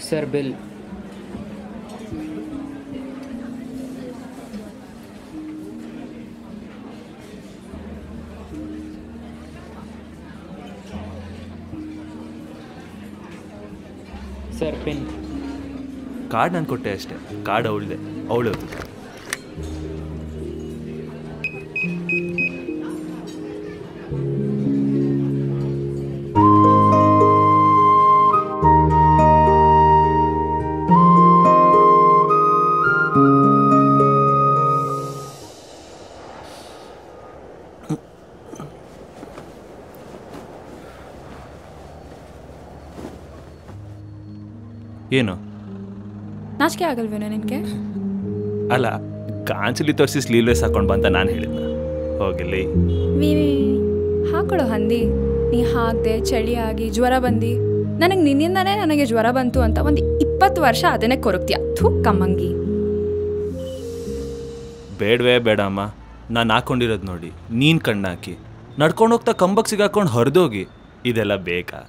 Sir bill. Sir pin. Card ನಾನು ಕೊಟ್ಟೆ ಅಷ್ಟೇ, ಕಾರ್ಡ್ ಅವಳದೆ, ಅವಳು. ಏನು ನಾಚಿಕೆ ಆಗಲ್ವೇನೋ ನಿನಗೆ? ಅಲ್ಲ, ಕಾಂಚಲಿ ತೋರಿಸಿ ಸ್ಲೀವ್ಲೆಸ್ ಹಾಕೊಂಡು ಬಂತ ನಾನು ಹೇಳಿದ್ನ. ಹೋಗಿಲ್ಲಿ ಹಾಕೊಳ್ಳೋ ಹಂದಿ. ನೀ ಹಾಕ್ದೆ, ಚಳಿ ಆಗಿ ಜ್ವರ ಬಂದು ನಿನ್ನಿಂದಾನೇ ನನಗೆ ಜ್ವರ ಬಂತು ಅಂತ ಒಂದು 20 ವರ್ಷ ಅದನ್ನೇ ಕೊರಗ್ತೀಯ. ಥೂ ಕಮ್ಮಂಗಿ. ಬೇಡವೇ ಬೇಡಮ್ಮ, ನಾನು ಹಾಕೊಂಡಿರೋದು ನೋಡಿ ನೀನು ಕಣ್ಣಾಕಿ ನಡ್ಕೊಂಡು ಹೋಗ್ತಾ ಕಂಬಕ್ಕೆ ಸಿಗಾಕೊಂಡು ಹರಿದೋಗಿ ಇದೆಲ್ಲ ಬೇಕಾ?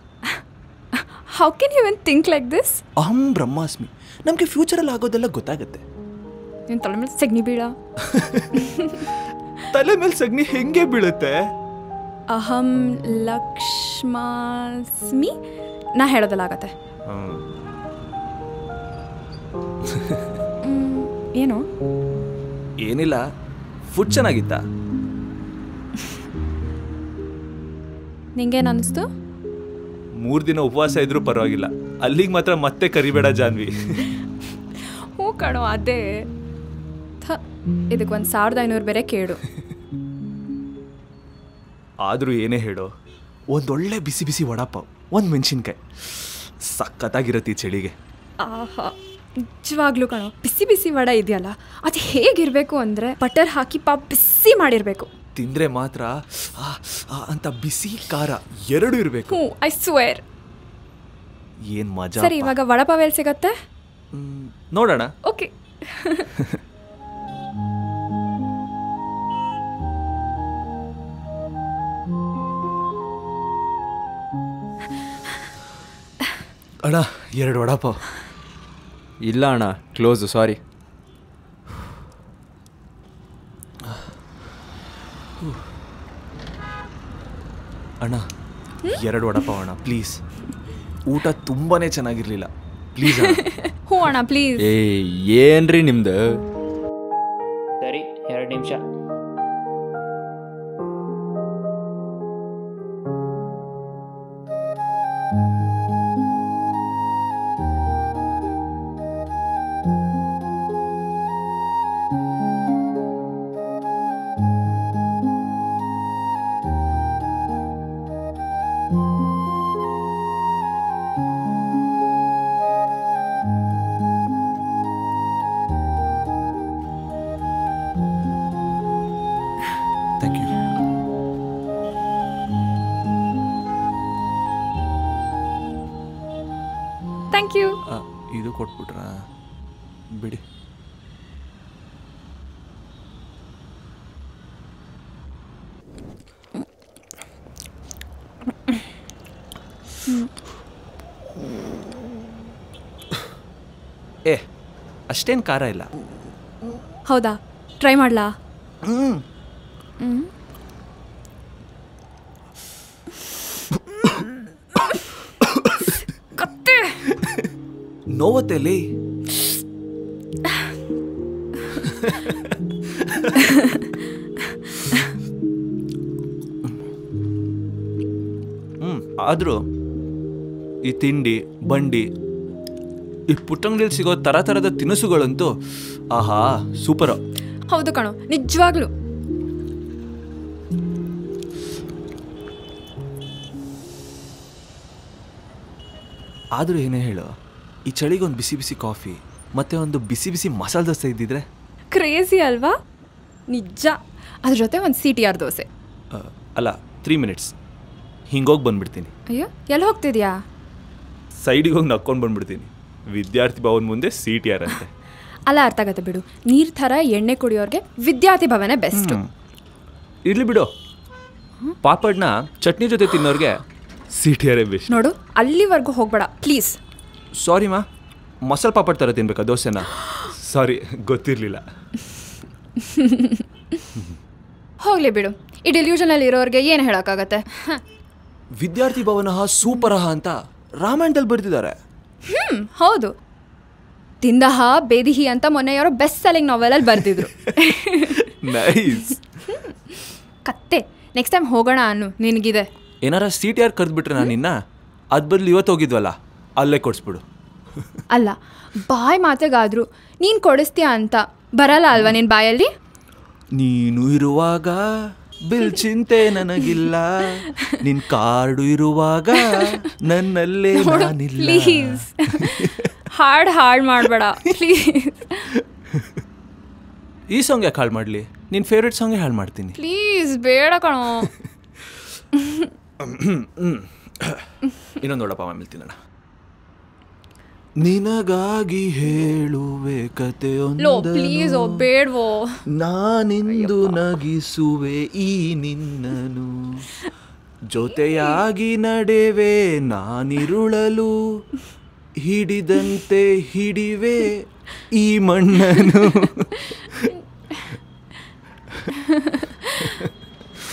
How can you even think like this? ಅಹಂ ಬ್ರಹ್ಮಾಸ್ಮಿ. ನಮಗೆ ಫ್ಯೂಚರಲ್ಲಿ ಆಗೋದೆಲ್ಲ ಗೊತ್ತಾಗುತ್ತೆ. ನಿನ್ನ ತಲೆ ಮೇಲೆ ಸಗಣಿ ಬೀಳ. ತಲೆ ಮೇಲೆ ಸಗಣಿ ಹೆಂಗೆ ಬೀಳುತ್ತೆ? ಅಹಂ ಲಕ್ಷ್ಮಾಸ್ಮಿ. ನಾ ಹೇಳೋದಲ್ಲ ಆಗತ್ತೆ. ಏನು? ಏನಿಲ್ಲ, ಫುಡ್ ಚೆನ್ನಾಗಿತ್ತಾ? ನಿಂಗೇನು ಅನ್ನಿಸ್ತು? 3 ದಿನ ಉಪವಾಸ ಇದ್ರೂ ಪರವಾಗಿಲ್ಲ, ಅಲ್ಲಿಗೆ ಮಾತ್ರ ಮತ್ತೆ ಕರಿಬೇಡ ಜಾನ್ವಿ. ಹ್ಞೂ ಕಣೋ, ಅದೇ. ಇದಕ್ಕೆ 1500 ಬೇರೆ ಕೇಳು. ಆದರೂ ಏನೇ ಹೇಳೋ, ಒಂದೊಳ್ಳೆ ಬಿಸಿ ಬಿಸಿ ವಡಾಪಾವ್, ಒಂದು ಮೆಣಸಿನ್ಕಾಯಿ ಸಖತ್ತಾಗಿರತ್ತೆ ಈ ಚಳಿಗೆ. ಆಹಾ, ನಿಜವಾಗ್ಲೂ ಕಣೋ, ಬಿಸಿ ಬಿಸಿ ವಡ ಇದೆಯಲ್ಲ, ಅದು ಹೇಗಿರಬೇಕು ಅಂದರೆ ಬಟರ್ ಹಾಕಿ ಬಿಸಿ ಮಾಡಿರಬೇಕು. ತಿಂದರೆ ಮಾತ್ರ ಅಂತ ಬಿಸಿ ಖಾರ ಎರಡು ಇರಬೇಕು. ಹ್ಞೂ, ಐ ಸ್ವೇರ್. ಏನು ಮಜಾ. ಸರಿ, ಇವಾಗ ವಡಪಾವ್ ಎಲ್ಲಿ ಸಿಗತ್ತೆ ನೋಡೋಣ. ಓಕೆ. ಅಣ್ಣ, 2 ವಡಾಪಾವ್. ಇಲ್ಲ ಅಣ್ಣ, ಕ್ಲೋಸು, ಸಾರಿ. ಅಣ್ಣ, 2 ವಡಾಪಾವ್ ಅಣ್ಣ ಪ್ಲೀಸ್. ಊಟ ತುಂಬಾ ಚೆನ್ನಾಗಿರಲಿಲ್ಲ, ಪ್ಲೀಸ್. ಹ್ಞೂ ಅಣ್ಣ, ಪ್ಲೀಸ್. ಏನ್ರಿ ನಿಮ್ದು? ಸರಿ, 2 ನಿಮಿಷ. Thank you. Thank you. ಇದು ಕೊಟ್ಬಿಟ್ರ ಬಿಡಿ. ಅಷ್ಟೇನು ಖಾರ ಇಲ್ಲ. ಹೌದಾ? ಟ್ರೈ ಮಾಡ್ಲಾ? ಕತ್ತೆ ನೋವತ್ತಲ್ಲಿ. ಆದರೂ ಈ ತಿಂಡಿ ಬಂಡಿ, ಈ ಪುಟ್ಟಂಗಡಿಯಲ್ಲಿ ಸಿಗೋ ಥರದ ತಿನಿಸುಗಳಂತೂ ಆಹಾ ಸೂಪರು. ಹೌದು ಕಣೋ, ನಿಜವಾಗ್ಲು. ಆದರೂ ಏನೇ ಹೇಳು, ಈ ಚಳಿಗೆ ಒಂದು ಬಿಸಿ ಬಿಸಿ ಕಾಫಿ ಮತ್ತೆ ಒಂದು ಬಿಸಿ ಬಿಸಿ ಮಸಾಲೆ ದೋಸೆ ಇದ್ದಿದ್ರೆ ಕ್ರೇಜಿ ಅಲ್ವಾ? ನಿಜ. ಅದ್ರ ಜೊತೆ ಒಂದು CTR ದೋಸೆ. ಅಲ್ಲ, 3 minutes. ಹಿಂಗೋಗಿ ಬಂದ್ಬಿಡ್ತೀನಿ. ಅಯ್ಯೋ ಎಲ್ಲಿ ಹೋಗ್ತಿದ್ಯಾ? ಸೈಡಿಗೆ ಹೋಗಿ ನಕ್ಕೊಂಡು ಬಂದ್ಬಿಡ್ತೀನಿ. ವಿದ್ಯಾರ್ಥಿ ಭವನ್ ಮುಂದೆ ಸೀಟ್ ಯಾರಂತೆ. ಅಲ್ಲ ಅರ್ಥ ಆಗತ್ತೆ ಬಿಡು. ನೀರು ಥರ ಎಣ್ಣೆ ಕುಡಿಯೋರಿಗೆ ವಿದ್ಯಾರ್ಥಿ ಭವನೇ ಬೆಸ್ಟ್. ಇರ್ಲಿ ಬಿಡು, ಪಾಪಡ್ನ ಚಟ್ನಿ ಜೊತೆ ತಿನ್ನೋರಿಗೆ ಸೀಟ್ ಯಾರೇ ಬೆಸ್ಟ್. ನೋಡು ಅಲ್ಲಿವರೆಗೂ ಹೋಗ್ಬೇಡ ಪ್ಲೀಸ್. ಸಾರಿ ಮಾ, ಮಸಾಲೆ ಪಾಪಡ್ ಥರ ತಿನ್ಬೇಕಾ ದೋಸೆನ? ಸಾರಿ, ಗೊತ್ತಿರಲಿಲ್ಲ. ಹೋಗ್ಲಿ ಬಿಡು, ಈ ಡೆಲ್ಯೂಷನಲ್ಲಿ ಇರೋರಿಗೆ ಏನು ಹೇಳೋಕ್ಕಾಗತ್ತೆ. ವಿದ್ಯಾರ್ಥಿ ಭವನ ಸೂಪರಹ ಅಂತ ರಾಮಾಯಣದಲ್ಲಿ ಬರೆದಿದ್ದಾರೆ. ಹೌದು, ತಿಂದಹ ಬೇದಿಹಿ ಅಂತ ಮೊನ್ನೆ ಯಾರೋ ಬೆಸ್ಟ್ ಸೆಲ್ಲಿಂಗ್ ನಾವೆಲಲ್ಲಿ ಬರೆದಿದ್ರು. ನೈಸ್. ಕತ್ತೆ, ನೆಕ್ಸ್ಟ್ ಟೈಮ್ ಹೋಗೋಣ ಅನ್ನು ನಿನಗಿದೆ. ಏನಾರ ಸೀಟ್ ಯಾರು ಕರೆದ್ಬಿಟ್ರೆ ನಾನು ನಿನ್ನ ಅದು ಬದಲು ಇವತ್ತು ಹೋಗಿದ್ವಲ್ಲ ಅಲ್ಲೇ ಕೊಡಿಸ್ಬಿಡು. ಅಲ್ಲ, ಬಾಯ್ ಮಾತೆಗಾದ್ರು ನೀನು ಕೊಡಿಸ್ತೀಯ ಅಂತ ಬರಲ್ಲ ಅಲ್ವಾ ನಿನ್ನ ಬಾಯಲ್ಲಿ? ನೀನು ಇರುವಾಗ ಬಿಲ್ ಚಿಂತೆ ನನಗಿಲ್ಲ, ನಿನ್ ಕಾರ್ಡು ಇರುವಾಗ ನನ್ನಲ್ಲೇ ನಾನಿಲ್ಲ. ಪ್ಲೀಸ್ ಹಾಡು ಮಾಡಬೇಡ ಪ್ಲೀಸ್. ಈ ಸಾಂಗ್ ಯಾಕೆ ಹಾಳು ಮಾಡಲಿ? ನಿನ್ನ ಫೇವ್ರೆಟ್ ಸಾಂಗೇ ಹಾಳು ಮಾಡ್ತೀನಿ. ಪ್ಲೀಸ್ ಬೇಡ ಕಣೋ. ಇನ್ನೊಂದು ನೋಡಪ್ಪ, ಆಮೇಲೆ ತಿನ್ನೋಣ. ನಿನಗಾಗಿ ಹೇಳುವೆ ಪ್ಲೀಸ್ ಬೇಡವೋ, ನಾನಿಂದು ನಗಿಸುವೆ ಈ ನಿನ್ನನು, ಜೊತೆಯಾಗಿ ನಡೆವೆ ನಾನಿರುಳಲು, ಹಿಡಿದಂತೆ ಹಿಡಿವೆ ಈ ಮಣ್ಣನು.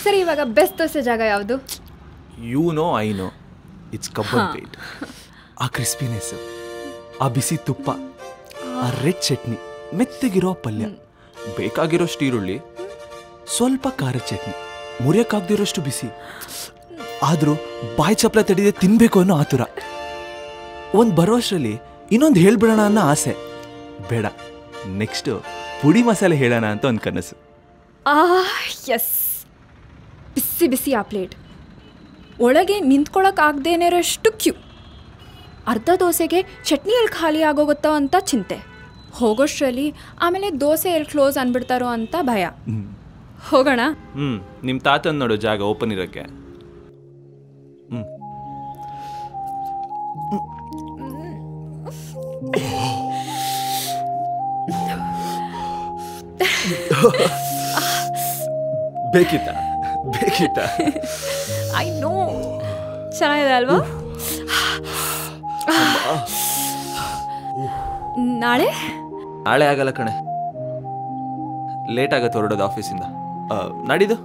ಸರಿ, ಇವಾಗ ಬೆಸ್ಟ್ ದೋಸೆ ಜಾಗ ಯಾವುದು? You know I know, it's Cubbonpet. ಆ ಕ್ರಿಸ್ಪಿನೆಸ್, ಆ ಬಿಸಿ ತುಪ್ಪ, ಆ ರೆಡ್ ಚಟ್ನಿ, ಮೆತ್ತಗಿರೋ ಪಲ್ಯ, ಬೇಕಾಗಿರೋಷ್ಟು ಈರುಳ್ಳಿ, ಸ್ವಲ್ಪ ಖಾರದ ಚಟ್ನಿ, ಮುರಿಯೋಕ್ಕಾಗ್ದಿರೋಷ್ಟು ಬಿಸಿ, ಆದರೂ ಬಾಯಿ ಚಪ್ಪಲ ತಡಿದೆ ತಿನ್ನಬೇಕು ಅನ್ನೋ ಆತುರ. ಒಂದು ಬರೋಷ್ಟರಲ್ಲಿ ಇನ್ನೊಂದು ಹೇಳ್ಬಿಡೋಣ ಅನ್ನೋ ಆಸೆ. ಬೇಡ, ನೆಕ್ಸ್ಟು ಪುಡಿ ಮಸಾಲೆ ಹೇಳೋಣ ಅಂತ ಒಂದು ಕನಸು. ಎಸ್, ಬಿಸಿ ಬಿಸಿ ಆ ಪ್ಲೇಟ್, ಒಳಗೆ ನಿಂತ್ಕೊಳ್ಳೋಕ್ಕಾಗ್ದೇನಿರೋಷ್ಟು ಕ್ಯೂ, ಅರ್ಧ ದೋಸೆಗೆ ಚಟ್ನಿ ಎಲ್ಲಿ ಖಾಲಿ ಆಗೋಗುತ್ತೋ ಅಂತ ಚಿಂತೆ, ಹೋಗೋಷ್ಟರಲ್ಲಿ ಆಮೇಲೆ ದೋಸೆ ಎಲ್ಲಿ ಕ್ಲೋಸ್ ಅಂದ್ಬಿಡ್ತಾರೋ ಅಂತ ಭಯ. ಹೋಗೋಣ. ನಿಮ್ಮ ತಾತನ ನೋಡೋ ಜಾಗ ಓಪನ್ ಇರೋಕ್ಕೆ. ಬೇಕಿತ್ತ ಐ ನೋ, ಚೆನ್ನಾಗಿದೆ ಅಲ್ವಾ? ನಾಳೆ ಆಗಲ್ಲ ಕಣೆ, ಲೇಟ್ ಆಗತ್ತೆ ಹೊರಡೋದು ಆಫೀಸಿಂದ. ನಾಡಿದ್ದು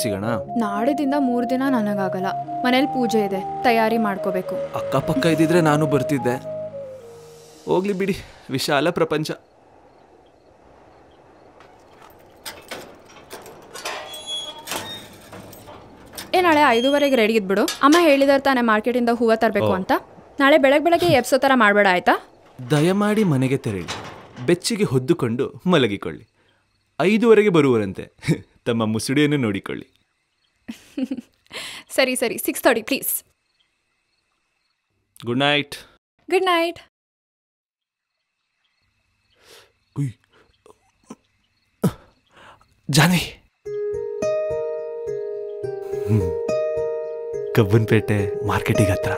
ಸಿಗೋಣ. ನಾಡಿದಿಂದ 3 ದಿನ ನನಗಾಗಲ್ಲ, ಮನೇಲಿ ಪೂಜೆ ಇದೆ, ತಯಾರಿ ಮಾಡ್ಕೋಬೇಕು. ಅಕ್ಕಪಕ್ಕ ಇದ್ದಿದ್ರೆ ನಾನು ಬರ್ತಿದ್ದೆ. ಹೋಗ್ಲಿ ಬಿಡಿ, ವಿಶಾಲ ಪ್ರಪಂಚ. ನಾಳೆ 5:30ಗೆ ರೆಡಿ ಇದ್ಬಿಡು. ಅಮ್ಮ ಹೇಳಿದಾರೆ ತಾನೆ ಮಾರ್ಕೆಟಿಂದ ಹೂವು ತರಬೇಕು ಅಂತ. ನಾಳೆ ಬೆಳಗ್ಗೆ ಎಬ್ಸೋ ಥರ ಮಾಡಬೇಡ ಆಯ್ತಾ? ದಯಮಾಡಿ ಮನೆಗೆ ತೆರಳಿ ಬೆಚ್ಚಿಗೆ ಹೊದ್ದುಕೊಂಡು ಮಲಗಿಕೊಳ್ಳಿ. 5:30ಗೆ ಬರುವರಂತೆ. ತಮ್ಮ ಮುಸುಡಿಯನ್ನು ನೋಡಿಕೊಳ್ಳಿ. ಸರಿ 6:30 please. Good night. Good night. Johnny, Cubbonpet ಮಾರ್ಕೆಟಿಗೆ ಹತ್ರ.